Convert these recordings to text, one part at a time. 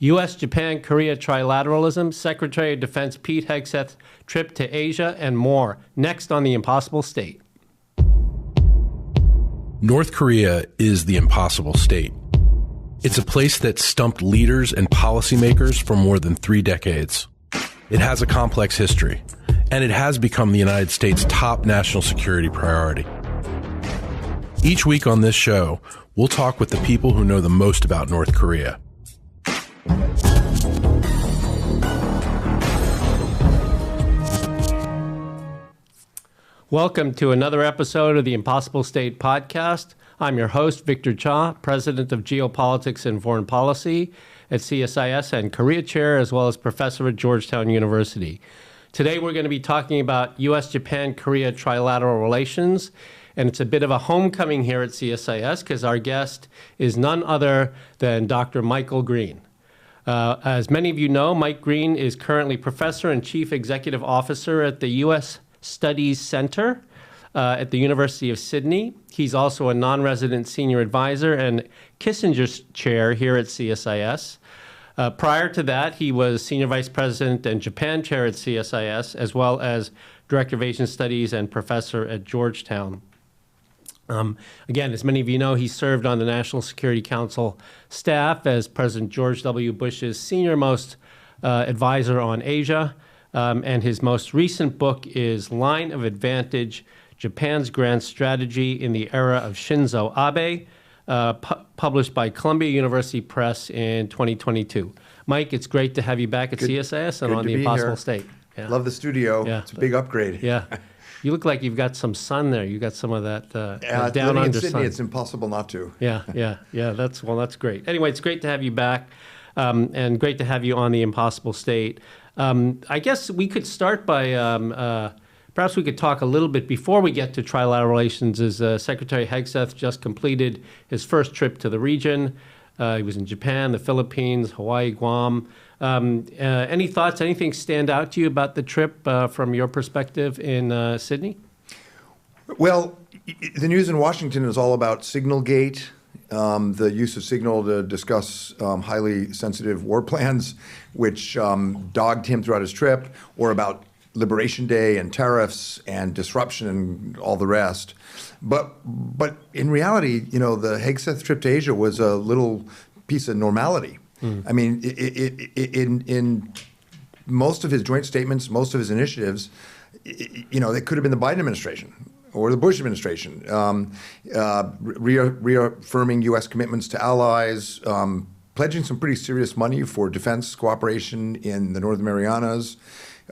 U.S. Japan Korea Trilateralism, Secretary of Defense Pete Hegseth trip to Asia, and more. Next on The Impossible State. North Korea is the impossible state. It's a place that stumped leaders and policymakers for more than 3 decades. It has a complex history, and it has become the United States' top national security priority. Each week on this show, we'll talk with the people who know the most about North Korea. Welcome to another episode of the Impossible State podcast. I'm your host, Victor Cha, President of Geopolitics and Foreign Policy at CSIS and Korea Chair, as well as Professor at Georgetown University. Today we're going to be talking about U.S. Japan Korea trilateral relations, and it's a bit of a homecoming here at CSIS because our guest is none other than Dr. Michael Green. As many of you know, Mike Green is currently Professor and Chief Executive Officer at the U.S. Studies Center at the University of Sydney. He's also a non-resident senior advisor and Kissinger Chair here at CSIS. Prior to that, he was Senior Vice President and Japan Chair at CSIS, as well as Director of Asian Studies and Professor at Georgetown. Again, as many of you know, he served on the National Security Council staff as President George W. Bush's senior-most advisor on Asia. And his most recent book is Line of Advantage, Japan's Grand Strategy in the Era of Shinzo Abe, published by Columbia University Press in 2022. Mike, it's great to have you back at CSIS and on The Impossible State. Yeah. Love the studio. Yeah. It's a big upgrade. Yeah. You look like you've got some sun there. You got some of that down under in Sydney, sun. It's impossible not to. Yeah. That's great. Anyway, it's great to have you back, and great to have you on The Impossible State. I guess we could start by perhaps we could talk a little bit before we get to trilateral relations. As Secretary Hegseth just completed his first trip to the region. He was in Japan, the Philippines, Hawaii, Guam. Any thoughts? Anything stand out to you about the trip from your perspective in Sydney? Well, the news in Washington is all about Signalgate. The use of signal to discuss highly sensitive war plans, which dogged him throughout his trip, or about Liberation Day and tariffs and disruption and all the rest. But in reality, you know, the Hegseth trip to Asia was a little piece of normality. I mean, in most of his joint statements, most of his initiatives, you know, they could have been the Biden administration or the Bush administration, reaffirming U.S. commitments to allies, pledging some pretty serious money for defense cooperation in the Northern Marianas,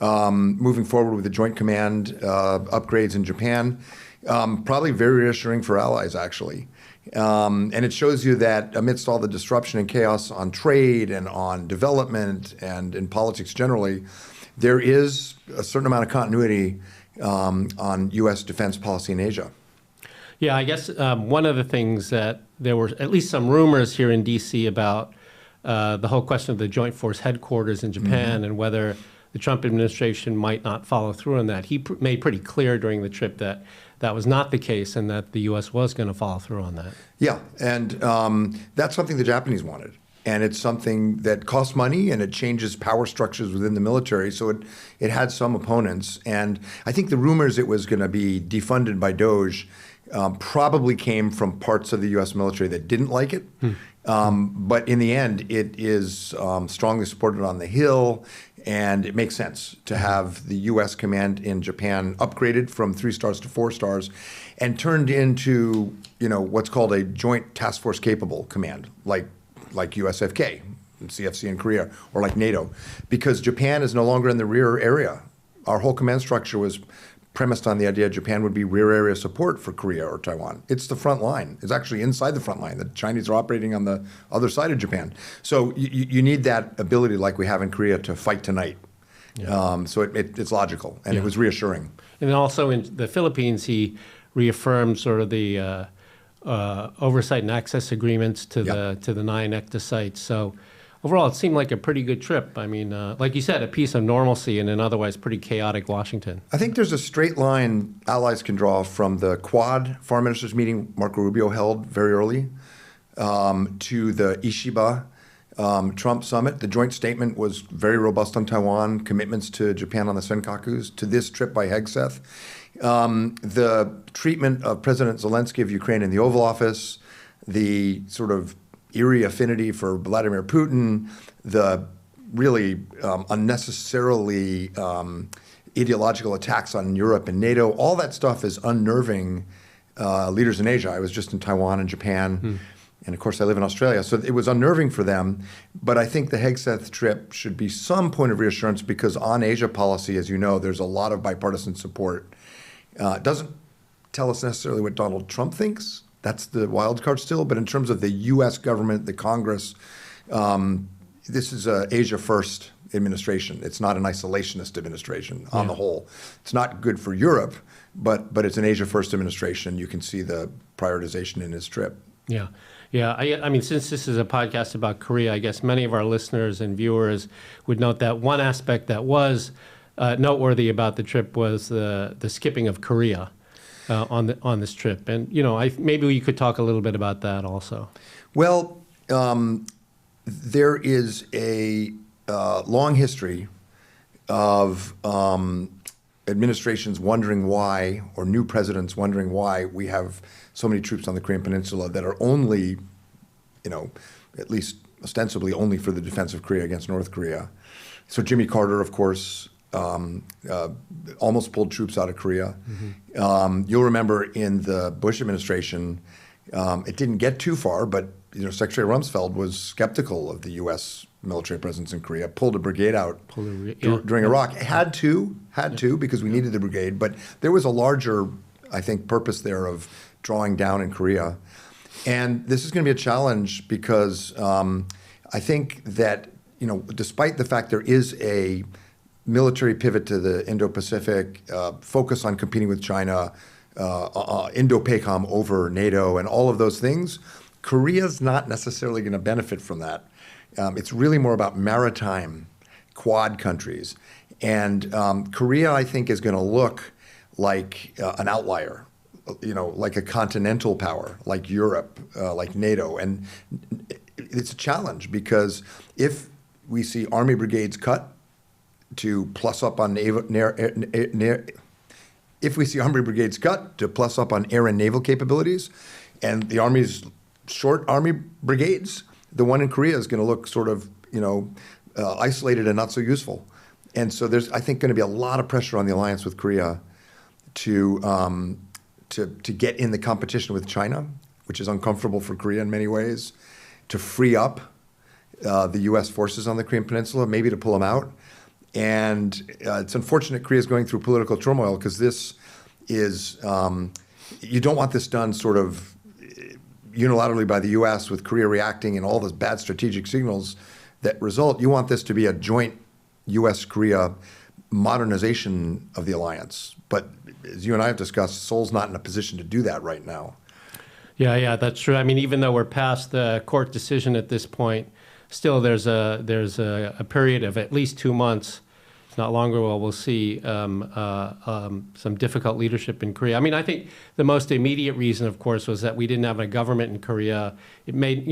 moving forward with the Joint Command upgrades in Japan, probably very reassuring for allies, actually. And it shows you that amidst all the disruption and chaos on trade and on development and in politics generally, there is a certain amount of continuity on U.S. defense policy in Asia. Yeah, I guess one of the things that there were at least some rumors here in D.C. about the whole question of the Joint Force Headquarters in Japan and whether the Trump administration might not follow through on that. He made pretty clear during the trip that that was not the case and that the U.S. was going to follow through on that. Yeah, and that's something the Japanese wanted. And it's something that costs money and it changes power structures within the military. So it had some opponents. And I think the rumors it was going to be defunded by DOGE probably came from parts of the U.S. military that didn't like it. But in the end, it is strongly supported on the Hill. And it makes sense to have the U.S. command in Japan upgraded from 3 stars to 4 stars and turned into, you know, what's called a Joint Task Force Capable Command, like USFK, CFC in Korea, or like NATO, because Japan is no longer in the rear area. Our whole command structure was premised on the idea Japan would be rear area support for Korea or Taiwan. It's the front line. It's actually inside the front line. The Chinese are operating on the other side of Japan. So you need that ability like we have in Korea to fight tonight. Yeah. So it's logical, and it was reassuring. And then also in the Philippines, he reaffirmed sort of the oversight and access agreements to the 9 ECTA sites. So overall, it seemed like a pretty good trip. I mean, like you said, a piece of normalcy in an otherwise pretty chaotic Washington. I think there's a straight line allies can draw from the Quad foreign ministers meeting Marco Rubio held very early to the Ishiba Trump summit. The joint statement was very robust on Taiwan, commitments to Japan on the Senkakus, to this trip by Hegseth. The treatment of President Zelensky of Ukraine in the Oval Office, the sort of eerie affinity for Vladimir Putin, the really unnecessarily ideological attacks on Europe and NATO, all that stuff is unnerving leaders in Asia. I was just in Taiwan and Japan, and of course I live in Australia, so it was unnerving for them. But I think the Hegseth trip should be some point of reassurance, because on Asia policy, as you know, there's a lot of bipartisan support. It doesn't tell us necessarily what Donald Trump thinks. That's the wild card still. But in terms of the U.S. government, the Congress, this is a Asia First administration. It's not an isolationist administration on the whole. It's not good for Europe, but it's an Asia First administration. You can see the prioritization in his trip. Yeah. Yeah. I mean, since this is a podcast about Korea, I guess many of our listeners and viewers would note that one aspect that was noteworthy about the trip was the skipping of Korea on this trip. And, maybe you could talk a little bit about that also. Well, there is a long history of administrations wondering why, or new presidents wondering why we have so many troops on the Korean Peninsula that are only, at least ostensibly only for the defense of Korea against North Korea. So Jimmy Carter, of course, almost pulled troops out of Korea. You'll remember in the Bush administration, it didn't get too far, but Secretary Rumsfeld was skeptical of the U.S. military presence in Korea, pulled a brigade out during Iraq. Had to, because we needed the brigade. But there was a larger, I think, purpose there of drawing down in Korea. And this is going to be a challenge because I think that, despite the fact there is a military pivot to the Indo-Pacific, focus on competing with China, Indo-PACOM over NATO, and all of those things, Korea's not necessarily going to benefit from that. It's really more about maritime Quad countries. And Korea, I think, is going to look like an outlier, like a continental power, like Europe, like NATO. And it's a challenge because if we see army brigades cut to plus up on if we see army brigades cut to plus up on air and naval capabilities, and the Army's short army brigades, the one in Korea is going to look sort of, isolated and not so useful. And so there's, I think, going to be a lot of pressure on the alliance with Korea to get in the competition with China, which is uncomfortable for Korea in many ways, to free up the U.S. forces on the Korean Peninsula, maybe to pull them out. And it's unfortunate Korea is going through political turmoil because this is, you don't want this done sort of unilaterally by the U.S. with Korea reacting and all those bad strategic signals that result. You want this to be a joint U.S.-Korea modernization of the alliance. But as you and I have discussed, Seoul's not in a position to do that right now. Yeah, that's true. I mean, even though we're past the court decision at this point, still there's a period of at least 2 months, if not longer, where we'll see some difficult leadership in Korea. I mean, I think the most immediate reason, of course, was that we didn't have a government in Korea. It made,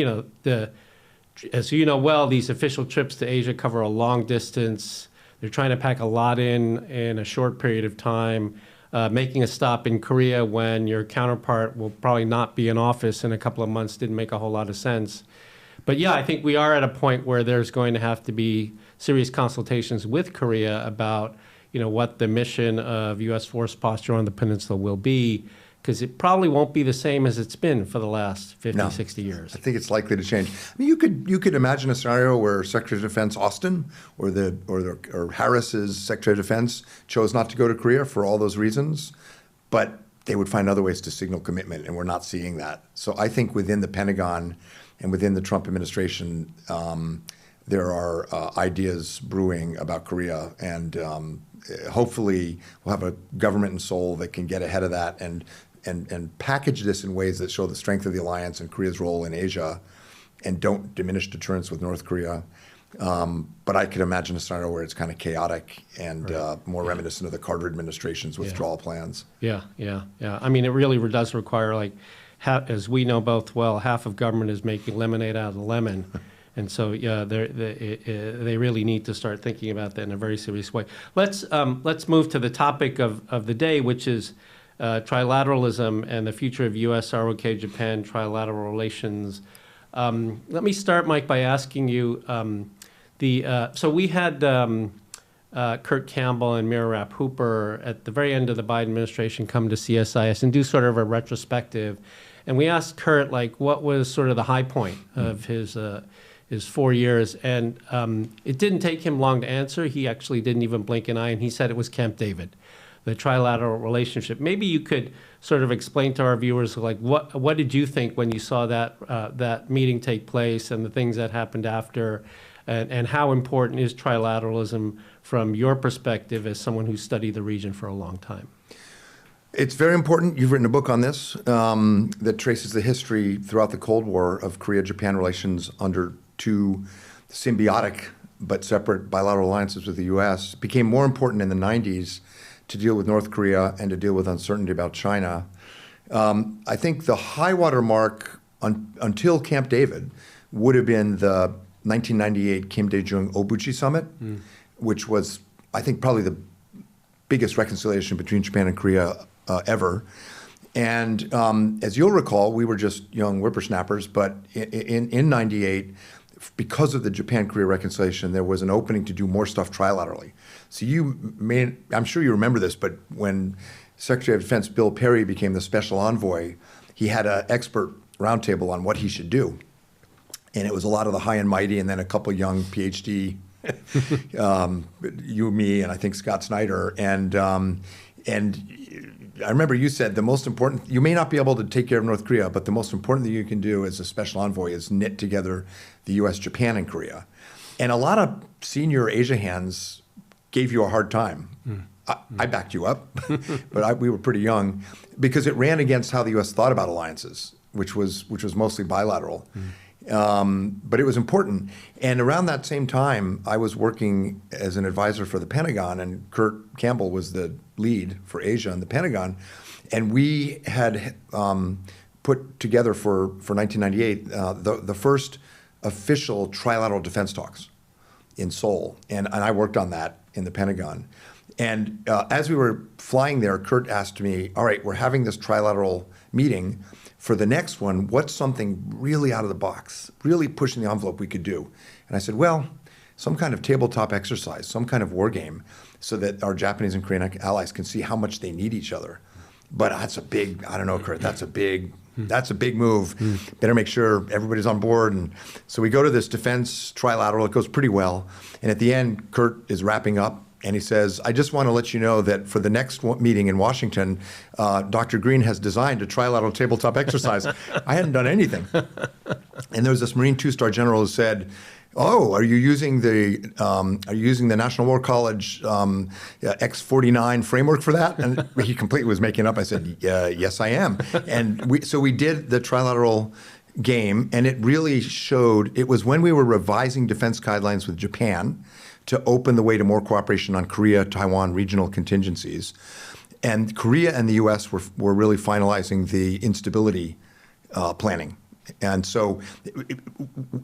as you know well, these official trips to Asia cover a long distance. They're trying to pack a lot in a short period of time. Making a stop in Korea when your counterpart will probably not be in office in a couple of months didn't make a whole lot of sense. But yeah, I think we are at a point where there's going to have to be serious consultations with Korea about, what the mission of U.S. force posture on the peninsula will be, because it probably won't be the same as it's been for the last 50, 60 years. I think it's likely to change. I mean, you could imagine a scenario where Secretary of Defense Austin or Harris's Secretary of Defense chose not to go to Korea for all those reasons, but they would find other ways to signal commitment, and we're not seeing that. So I think within the Pentagon and within the Trump administration, there are ideas brewing about Korea, and hopefully we'll have a government in Seoul that can get ahead of that and package this in ways that show the strength of the alliance and Korea's role in Asia and don't diminish deterrence with North Korea. But I could imagine a scenario where it's kind of chaotic and more reminiscent of the Carter administration's withdrawal plans. Yeah. I mean, it really does require, as we know both well, half of government is making lemonade out of the lemon. And so, yeah, they really need to start thinking about that in a very serious way. Let's move to the topic of the day, which is trilateralism and the future of U.S. ROK-Japan trilateral relations. Let me start, Mike, by asking you, so we had Kurt Campbell and Mira Rapp-Hooper at the very end of the Biden administration come to CSIS and do sort of a retrospective. And we asked Kurt, like, what was sort of the high point of his 4 years, and it didn't take him long to answer. He actually didn't even blink an eye, and he said it was Camp David, the trilateral relationship. Maybe you could sort of explain to our viewers, like, what did you think when you saw that meeting take place and the things that happened after, and how important is trilateralism from your perspective as someone who's studied the region for a long time? It's very important. You've written a book on this that traces the history throughout the Cold War of Korea-Japan relations under two symbiotic but separate bilateral alliances with the U.S. It became more important in the 90s to deal with North Korea and to deal with uncertainty about China. I think the high water mark until Camp David would have been the 1998 Kim Dae-jung Obuchi Summit, which was, I think, probably the biggest reconciliation between Japan and Korea ever. And as you'll recall, we were just young whippersnappers, but in 98, because of the Japan-Korea reconciliation, there was an opening to do more stuff trilaterally. So I'm sure you remember this, but when Secretary of Defense Bill Perry became the special envoy, he had an expert roundtable on what he should do. And it was a lot of the high and mighty, and then a couple young PhD, you, me, and I think Scott Snyder. And I remember you said the most important, you may not be able to take care of North Korea, but the most important thing you can do as a special envoy is knit together the U.S., Japan, and Korea. And a lot of senior Asia hands gave you a hard time. I backed you up, but we were pretty young, because it ran against how the U.S. thought about alliances, which was mostly bilateral. But it was important. And around that same time, I was working as an advisor for the Pentagon, and Kurt Campbell was the lead for Asia in the Pentagon. And we had put together for 1998 the first official trilateral defense talks in Seoul. And I worked on that in the Pentagon. And as we were flying there, Kurt asked me, all right, we're having this trilateral meeting. For the next one, what's something really out of the box, really pushing the envelope we could do? And I said, well, some kind of tabletop exercise, some kind of war game, so that our Japanese and Korean allies can see how much they need each other. But that's a big, I don't know, Kurt, that's a big move. Better make sure everybody's on board. And so we go to this defense trilateral. It goes pretty well. And at the end, Kurt is wrapping up. And he says, I just want to let you know that for the next meeting in Washington, Dr. Green has designed a trilateral tabletop exercise. I hadn't done anything. And there was this Marine two-star general who said, oh, are you using the National War College X-49 framework for that? And he completely was making up. I said, yes, I am. And so we did the trilateral game, and it really showed, it was when we were revising defense guidelines with Japan to open the way to more cooperation on Korea, Taiwan regional contingencies. And Korea and the U.S. were really finalizing the instability planning. And so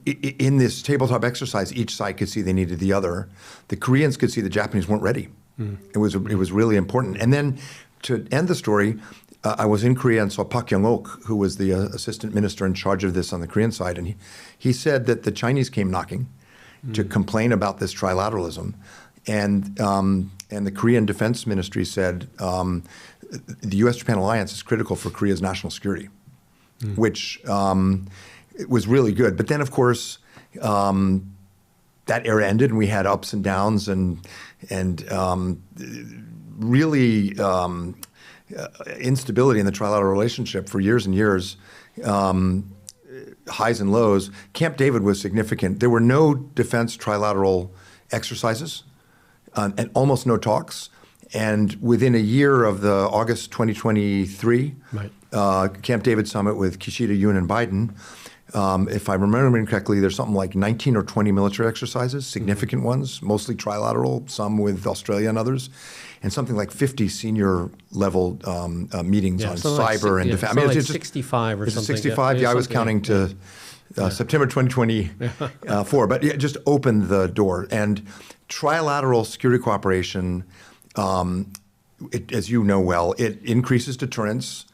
in this tabletop exercise, each side could see they needed the other. The Koreans could see the Japanese weren't ready. It was really important. And then to end the story, I was in Korea and saw Pak Young-ok, who was the assistant minister in charge of this on the Korean side. And he said that the Chinese came knocking to complain about this trilateralism. And the Korean Defense Ministry said the U.S.-Japan alliance is critical for Korea's national security, which was really good. But then, of course, that era ended, and we had ups and downs, and really instability in the trilateral relationship for years and years. Highs and lows. Camp David was significant. There were no defense trilateral exercises and almost no talks. And within a year of the August 2023 Camp David summit with Kishida, Yoon, and Biden, if I remember correctly, there's something like 19 or 20 military exercises, significant ones, mostly trilateral, some with Australia and others, and something like 50 senior level meetings on cyber and defense. I mean, it's 65 or something. 65? Yeah, I was counting to September 2024. But it just opened the door. And trilateral security cooperation, as you know well, it increases deterrence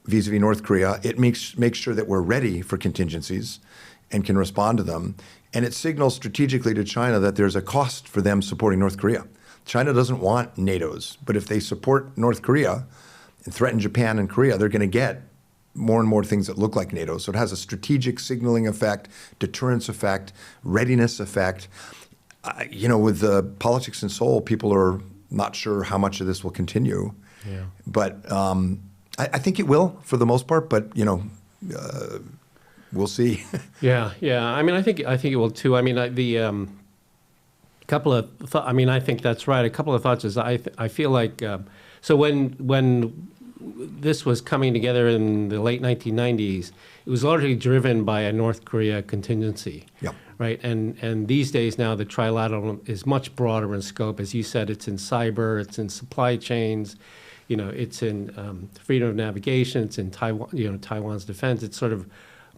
vis-a-vis North Korea. It makes sure that we're ready for contingencies and can respond to them. And it signals strategically to China that there's a cost for them supporting North Korea. China doesn't want NATO's, but if they support North Korea and threaten Japan and Korea, they're going to get more and more things that look like NATO. So it has a strategic signaling effect, deterrence effect, readiness effect. With the politics in Seoul, people are not sure how much of this will continue. Yeah. But I think it will for the most part, but we'll see. Yeah. I mean, I think it will too. I mean, I think that's right. A couple of thoughts is I feel like so when this was coming together in the late 1990s, it was largely driven by a North Korea contingency. Yeah. Right. And these days now the trilateral is much broader in scope. As you said, it's in cyber, it's in supply chains, it's in freedom of navigation, it's in Taiwan, Taiwan's defense. It's sort of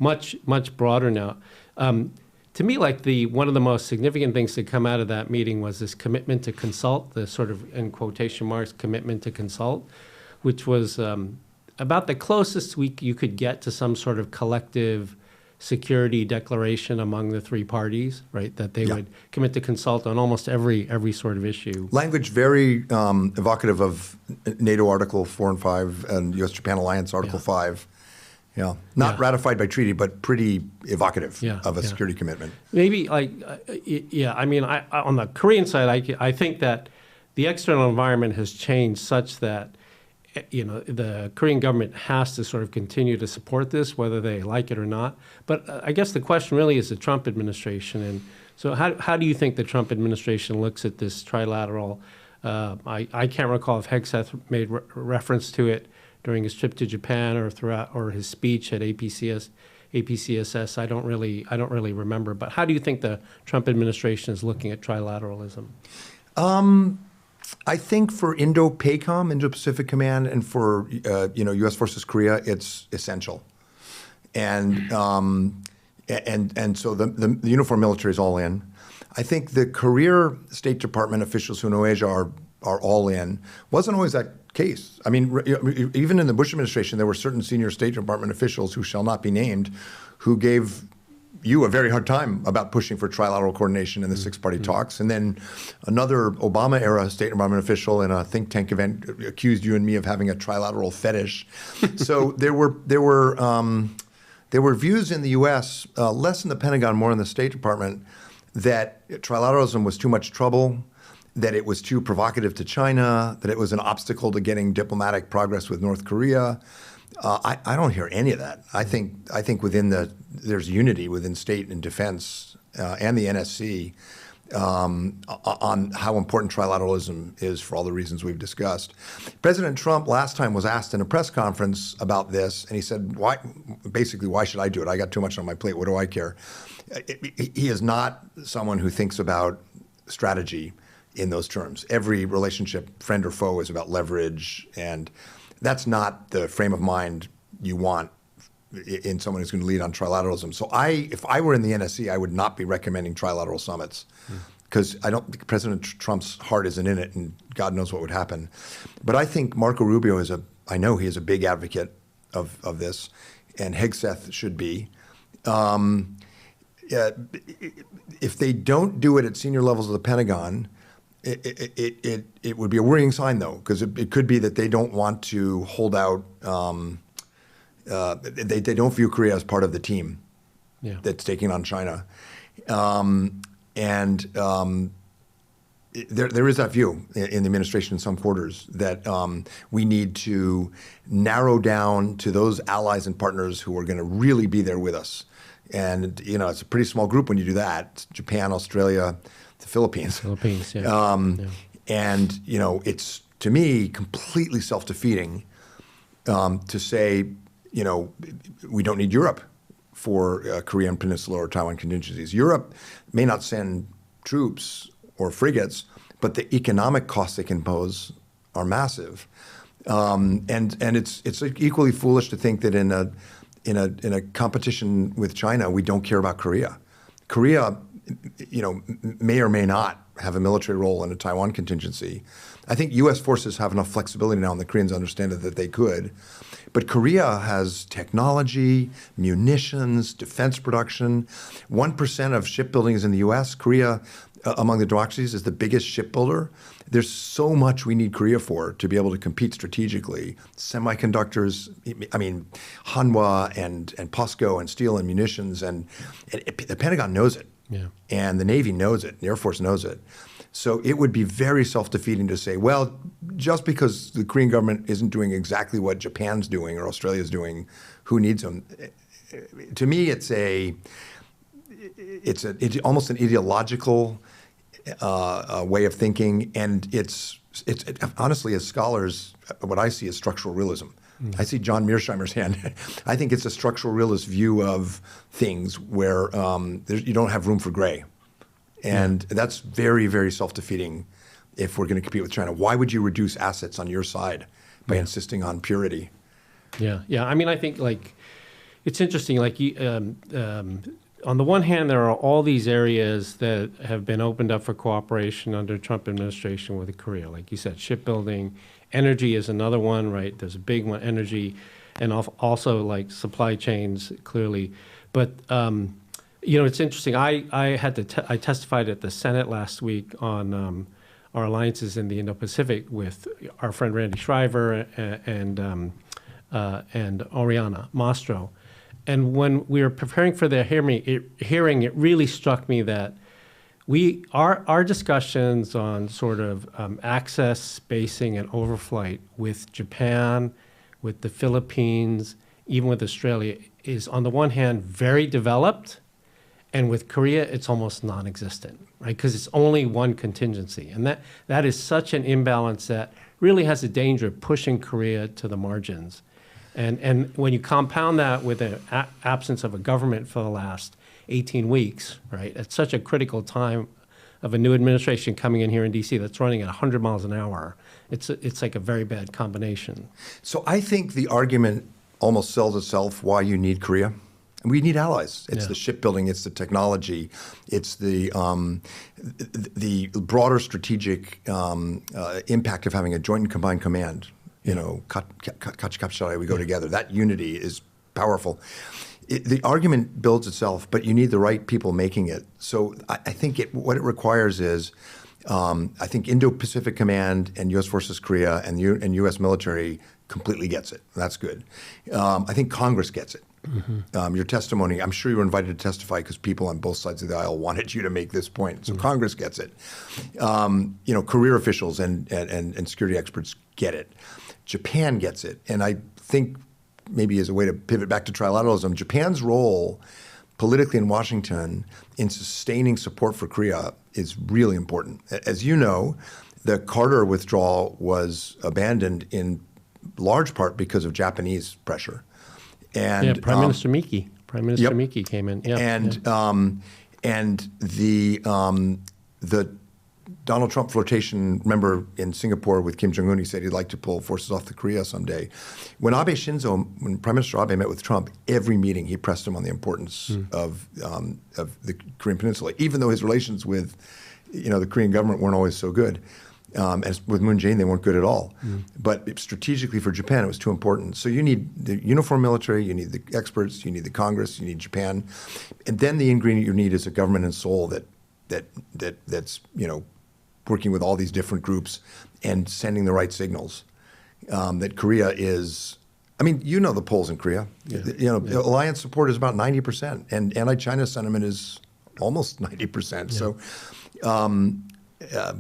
much broader now. To me, like one of the most significant things to come out of that meeting was this commitment to consult, the sort of, in quotation marks, commitment to consult, which was about the closest you could get to some sort of collective security declaration among the three parties, right? That they would commit to consult on almost every sort of issue. Language very evocative of NATO Article 4 and 5 and U.S. Japan Alliance Article 5. Yeah, not ratified by treaty, but pretty evocative of a security commitment. Maybe I mean, on the Korean side, I think that the external environment has changed such that the Korean government has to sort of continue to support this, whether they like it or not. But I guess the question really is the Trump administration. And so how do you think the Trump administration looks at this trilateral? I can't recall if Hegseth made reference to it during his trip to Japan or his speech at APCSS. I don't really remember. But how do you think the Trump administration is looking at trilateralism? I think for Indo-PACOM, Indo-Pacific Command, and for U.S. versus Korea, it's essential. And so the uniform military is all in. I think the career State Department officials who know Asia are all in. Wasn't always that case. I mean, even in the Bush administration, there were certain senior State Department officials who shall not be named who gave you a very hard time about pushing for trilateral coordination in the six-party talks. And then another Obama-era State Department official in a think tank event accused you and me of having a trilateral fetish. So there were views in the U.S., less in the Pentagon, more in the State Department, that trilateralism was too much trouble, that it was too provocative to China, that it was an obstacle to getting diplomatic progress with North Korea. I don't hear any of that. I think there's unity within state and defense and the NSC on how important trilateralism is for all the reasons we've discussed. President Trump last time was asked in a press conference about this, and he said, why should I do it? I got too much on my plate. What do I care? He is not someone who thinks about strategy in those terms. Every relationship, friend or foe, is about leverage, and that's not the frame of mind you want in someone who's going to lead on trilateralism. So if I were in the NSC, I would not be recommending trilateral summits because I don't think President Trump's heart isn't in it, and God knows what would happen. But I think Marco Rubio I know he is a big advocate of this, and Hegseth should be. If they don't do it at senior levels of the Pentagon, it would be a worrying sign, though, because it could be that they don't want to hold out. They don't view Korea as part of the team that's taking on China, there is that view in the administration in some quarters that we need to narrow down to those allies and partners who are going to really be there with us. And it's a pretty small group when you do that. It's Japan, Australia, the Philippines. And it's, to me, completely self-defeating to say, we don't need Europe for Korean Peninsula or Taiwan contingencies. Europe may not send troops or frigates, but the economic costs they can pose are massive. And it's equally foolish to think that in in a competition with China, we don't care about Korea. Korea, may or may not have a military role in a Taiwan contingency. I think U.S. forces have enough flexibility now, and the Koreans understand it, that they could. But Korea has technology, munitions, defense production. 1% of shipbuilding is in the U.S. Korea, among the democracies, is the biggest shipbuilder. There's so much we need Korea for to be able to compete strategically. Semiconductors, Hanwha and POSCO and steel and munitions, and the Pentagon knows it. Yeah. And the Navy knows it, the Air Force knows it. So it would be very self-defeating to say, well, just because the Korean government isn't doing exactly what Japan's doing or Australia's doing, who needs them? To me, it's almost an ideological way of thinking, and it's honestly, as scholars, what I see is structural realism. I see John Mearsheimer's hand. I think it's a structural realist view of things where you don't have room for gray. And that's very, very self-defeating if we're going to compete with China. Why would you reduce assets on your side by insisting on purity? Yeah. I mean, I think it's interesting. On the one hand, there are all these areas that have been opened up for cooperation under Trump administration with Korea. Like you said, shipbuilding, energy is another one, right? There's a big one, energy, and also like supply chains, clearly. But it's interesting. I testified at the Senate last week on our alliances in the Indo-Pacific with our friend Randy Shriver and Oriana Mastro. And when we were preparing for the hearing, it really struck me that our discussions on sort of access, spacing, and overflight with Japan, with the Philippines, even with Australia, is on the one hand very developed, and with Korea, it's almost non-existent, right? Because it's only one contingency. And that is such an imbalance that really has a danger of pushing Korea to the margins. And when you compound that with the absence of a government for the last 18 weeks, right, at such a critical time of a new administration coming in here in D.C. that's running at 100 miles an hour, it's like a very bad combination. So I think the argument almost sells itself why you need Korea. We need allies. It's the shipbuilding, it's the technology, it's the broader strategic impact of having a joint and combined command. We go together. That unity is powerful. The argument builds itself, but you need the right people making it. So I think what it requires is, I think Indo-Pacific Command and U.S. Forces Korea and U.S. military completely gets it. That's good. I think Congress gets it. Mm-hmm. Your testimony, I'm sure you were invited to testify because people on both sides of the aisle wanted you to make this point. So Congress gets it. Career officials and security experts get it. Japan gets it. And I think maybe as a way to pivot back to trilateralism, Japan's role politically in Washington in sustaining support for Korea is really important. As you know, the Carter withdrawal was abandoned in large part because of Japanese pressure. And Prime Minister Miki. Prime Minister Miki came in. And the Donald Trump flirtation, remember in Singapore with Kim Jong-un, he said he'd like to pull forces off the Korea someday. When Prime Minister Abe met with Trump, every meeting he pressed him on the importance of the Korean Peninsula, even though his relations with the Korean government weren't always so good. As with Moon Jae-in, they weren't good at all. But strategically for Japan, it was too important. So you need the uniformed military, you need the experts, you need the Congress, you need Japan, and then the ingredient you need is a government in Seoul that's working with all these different groups and sending the right signals. That Korea is, the polls in Korea. Alliance support is about 90%, and anti-China sentiment is almost 90%. So.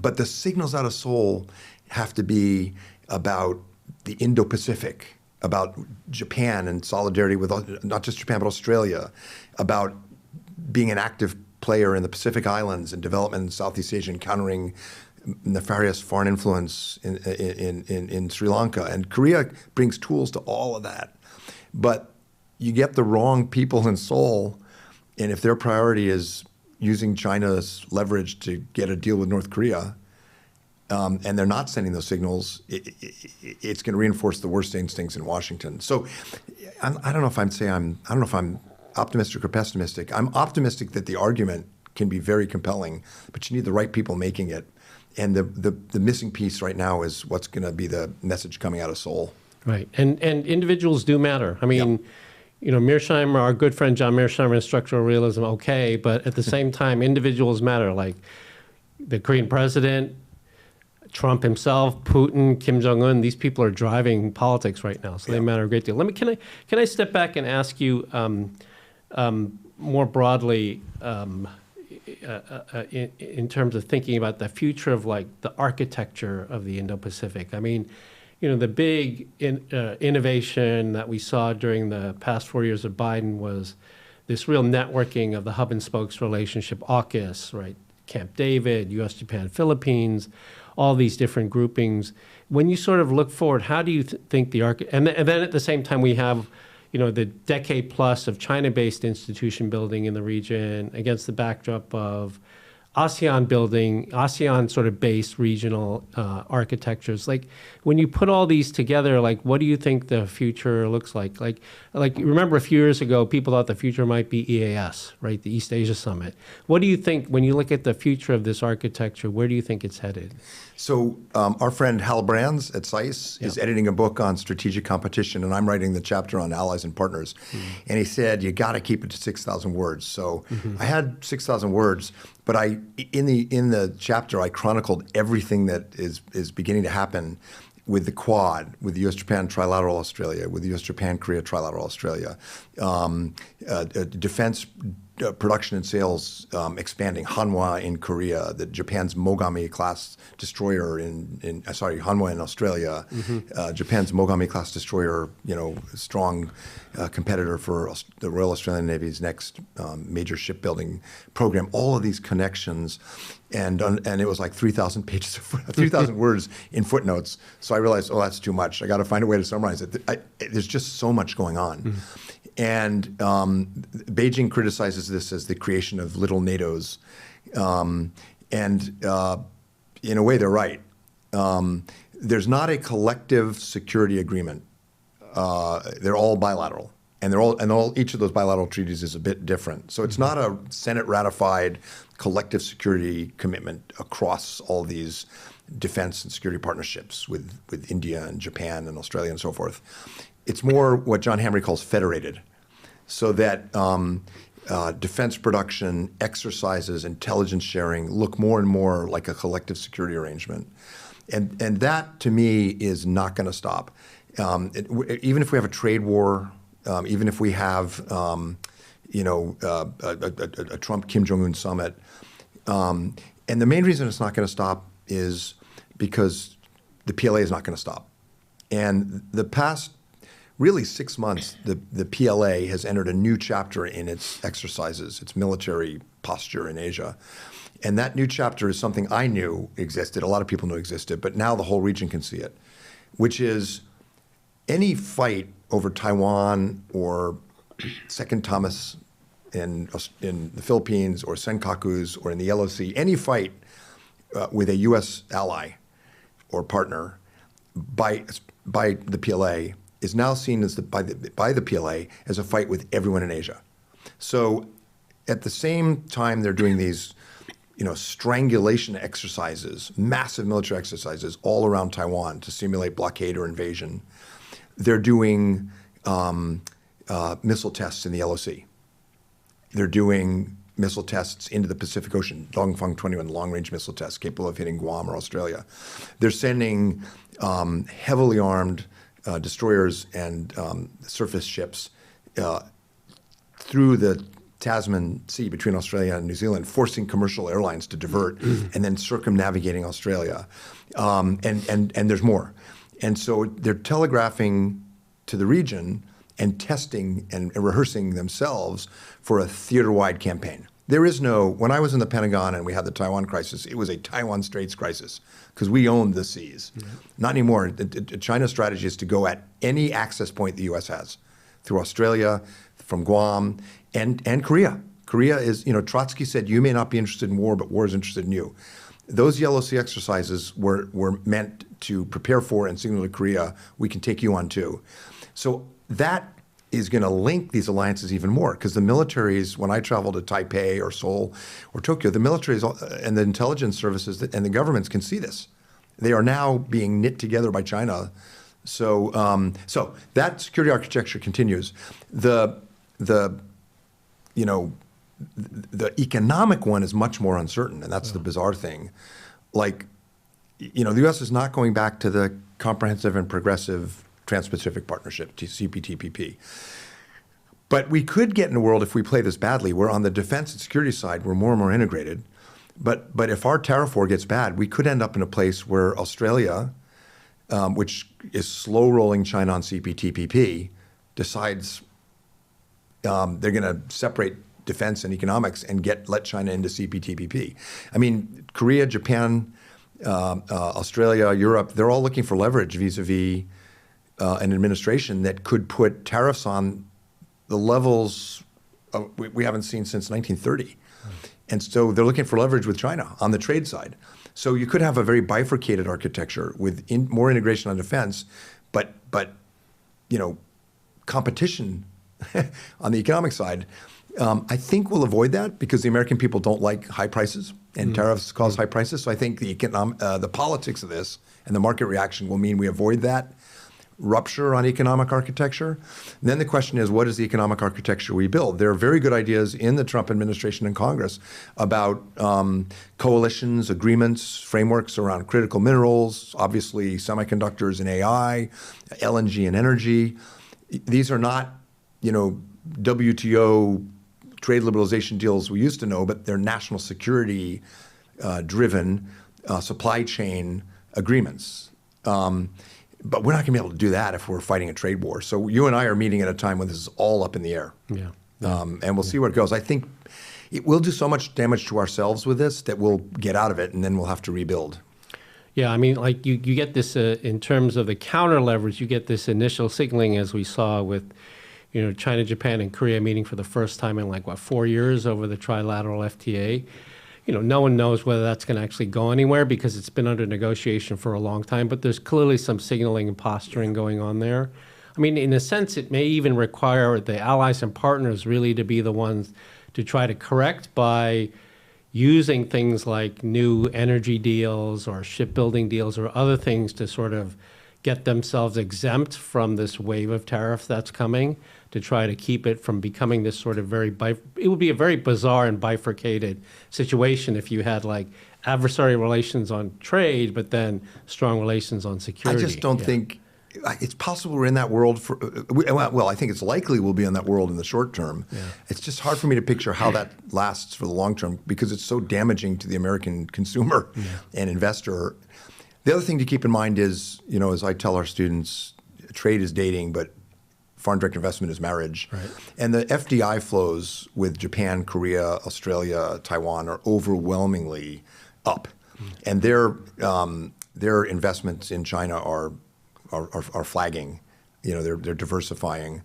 But the signals out of Seoul have to be about the Indo-Pacific, about Japan and solidarity with not just Japan but Australia, about being an active player in the Pacific Islands and development in Southeast Asia and countering nefarious foreign influence in Sri Lanka. And Korea brings tools to all of that. But you get the wrong people in Seoul, and if their priority is using China's leverage to get a deal with North Korea, and they're not sending those signals, it's going to reinforce the worst instincts in Washington. So I don't know if I'm optimistic or pessimistic. I'm optimistic that the argument can be very compelling, but you need the right people making it. And the missing piece right now is what's going to be the message coming out of Seoul. Right, and individuals do matter. I mean, Mearsheimer, our good friend John Mearsheimer, in structural realism, okay, but at the same time, individuals matter. Like the Korean president, Trump himself, Putin, Kim Jong-un, these people are driving politics right now, so they matter a great deal. Can I step back and ask you more broadly in terms of thinking about the future of like the architecture of the Indo-Pacific? I mean, the big innovation that we saw during the past 4 years of Biden was this real networking of the hub and spokes relationship, AUKUS, right? Camp David, U.S. Japan Philippines, all these different groupings. When you sort of look forward, how do you think the and then at the same time we have, the decade plus of China-based institution building in the region against the backdrop of ASEAN building, ASEAN sort of based regional architectures. Like when you put all these together, like what do you think the future looks like? Like remember a few years ago, people thought the future might be EAS, right? The East Asia Summit. What do you think when you look at the future of this architecture? Where do you think it's headed? So our friend Hal Brands at CSIS is editing a book on strategic competition, and I'm writing the chapter on allies and partners. And he said, you got to keep it to 6,000 words. So I had 6,000 words, but in the chapter, I chronicled everything that is beginning to happen with the Quad, with the U.S. Japan Trilateral Australia, with the U.S. Japan Korea Trilateral Australia, defense production and sales expanding. Hanwha in Korea, Japan's Mogami class destroyer Hanwha in Australia, Japan's Mogami class destroyer, strong competitor for the Royal Australian Navy's next major shipbuilding program. All of these connections, and it was like 3,000 pages, 3,000 words in footnotes. So I realized, that's too much. I got to find a way to summarize it. There's just so much going on. And Beijing criticizes this as the creation of little NATOs. And in a way, they're right. There's not a collective security agreement. They're all bilateral. And each of those bilateral treaties is a bit different. So it's not a Senate-ratified collective security commitment across all these defense and security partnerships with India and Japan and Australia and so forth. It's more what John Hamre calls federated, so that defense production, exercises, intelligence sharing look more and more like a collective security arrangement. And that, to me, is not going to stop. Even if we have a trade war, even if we have a Trump-Kim Jong-un summit, and the main reason it's not going to stop is because the PLA is not going to stop. And the past really 6 months, the PLA has entered a new chapter in its exercises, its military posture in Asia. And that new chapter is something I knew existed, a lot of people knew existed, but now the whole region can see it, which is any fight over Taiwan or Second Thomas in the Philippines or Senkakus or in the Yellow Sea, any fight with a U.S. ally or partner by the PLA is now seen as by the PLA as a fight with everyone in Asia. So at the same time they're doing these strangulation exercises, massive military exercises all around Taiwan to simulate blockade or invasion, they're doing missile tests in the Yellow Sea. They're doing missile tests into the Pacific Ocean, Dongfang 21 long-range missile tests capable of hitting Guam or Australia. They're sending heavily armed destroyers and surface ships through the Tasman Sea between Australia and New Zealand, forcing commercial airlines to divert and then circumnavigating Australia. And there's more. And so they're telegraphing to the region and testing and rehearsing themselves for a theater-wide campaign. There is no, when I was in the Pentagon and we had the Taiwan crisis, it was a Taiwan Straits crisis because we owned the seas. Yeah. Not anymore. China's strategy is to go at any access point the U.S. has through Australia, from Guam, and Korea. Korea is, Trotsky said, you may not be interested in war, but war is interested in you. those Yellow Sea exercises were meant to prepare for and signal to Korea, we can take you on too. So that is going to link these alliances even more, because the militaries, when I travel to Taipei or Seoul or Tokyo, the militaries and the intelligence services and the governments can see this. They are now being knit together by China. So so that security architecture continues. The economic one is much more uncertain, and that's the bizarre thing. Like, the U.S. is not going back to the comprehensive and progressive Trans-Pacific Partnership, CPTPP. But we could get in a world, if we play this badly, where on the defense and security side, we're more and more integrated. But if our tariff war gets bad, we could end up in a place where Australia, which is slow rolling China on CPTPP, decides they're going to separate defense and economics and let China into CPTPP. I mean, Korea, Japan, Australia, Europe, they're all looking for leverage vis-a-vis an administration that could put tariffs on the levels we haven't seen since 1930. And so they're looking for leverage with China on the trade side. So you could have a very bifurcated architecture with more integration on defense, but competition on the economic side. I think we'll avoid that because the American people don't like high prices, and tariffs cause high prices. So I think the politics of this and the market reaction will mean we avoid that rupture on economic architecture. And then the question is, what is the economic architecture we build? There are very good ideas in the Trump administration and Congress about coalitions, agreements, frameworks around critical minerals, obviously semiconductors and AI, LNG and energy. These are not, WTO trade liberalization deals we used to know, but they're national security driven supply chain agreements. But we're not going to be able to do that if we're fighting a trade war. So you and I are meeting at a time when this is all up in the air. Yeah. And we'll see where it goes. I think it will do so much damage to ourselves with this that we'll get out of it, and then we'll have to rebuild. Yeah, I mean, like you get this in terms of the counter leverage, you get this initial signaling as we saw with, China, Japan, and Korea meeting for the first time in 4 years over the trilateral FTA. No one knows whether that's going to actually go anywhere because it's been under negotiation for a long time, but there's clearly some signaling and posturing going on there. I mean, in a sense, it may even require the allies and partners really to be the ones to try to correct by using things like new energy deals or shipbuilding deals or other things to sort of get themselves exempt from this wave of tariff that's coming, to try to keep it from becoming this sort of it would be a very bizarre and bifurcated situation if you had adversarial relations on trade, but then strong relations on security. I just don't think it's possible we're in that world I think it's likely we'll be in that world in the short term. Yeah. It's just hard for me to picture how that lasts for the long term because it's so damaging to the American consumer and investor. The other thing to keep in mind is, as I tell our students, trade is dating, but foreign direct investment is marriage. Right. And the FDI flows with Japan, Korea, Australia, Taiwan are overwhelmingly up. And their investments in China are flagging. They're diversifying.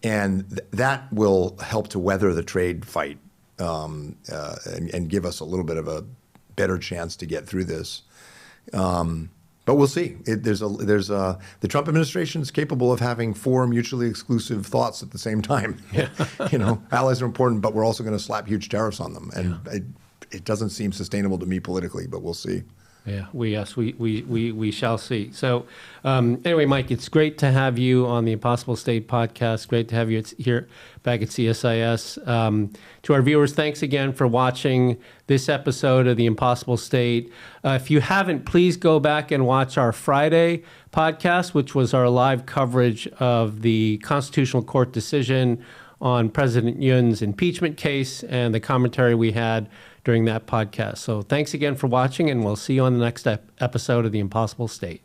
And that will help to weather the trade fight and give us a little bit of a better chance to get through this. But we'll see. The Trump administration is capable of having 4 mutually exclusive thoughts at the same time. Yeah. Allies are important, but we're also going to slap huge tariffs on them, and it doesn't seem sustainable to me politically. But we'll see. Yeah, we shall see. So anyway, Mike, it's great to have you on the Impossible State podcast. Great to have you here back at CSIS. To our viewers, thanks again for watching this episode of the Impossible State. If you haven't, please go back and watch our Friday podcast, which was our live coverage of the Constitutional Court decision on President Yoon's impeachment case and the commentary we had during that podcast. So thanks again for watching, and we'll see you on the next episode of The Impossible State.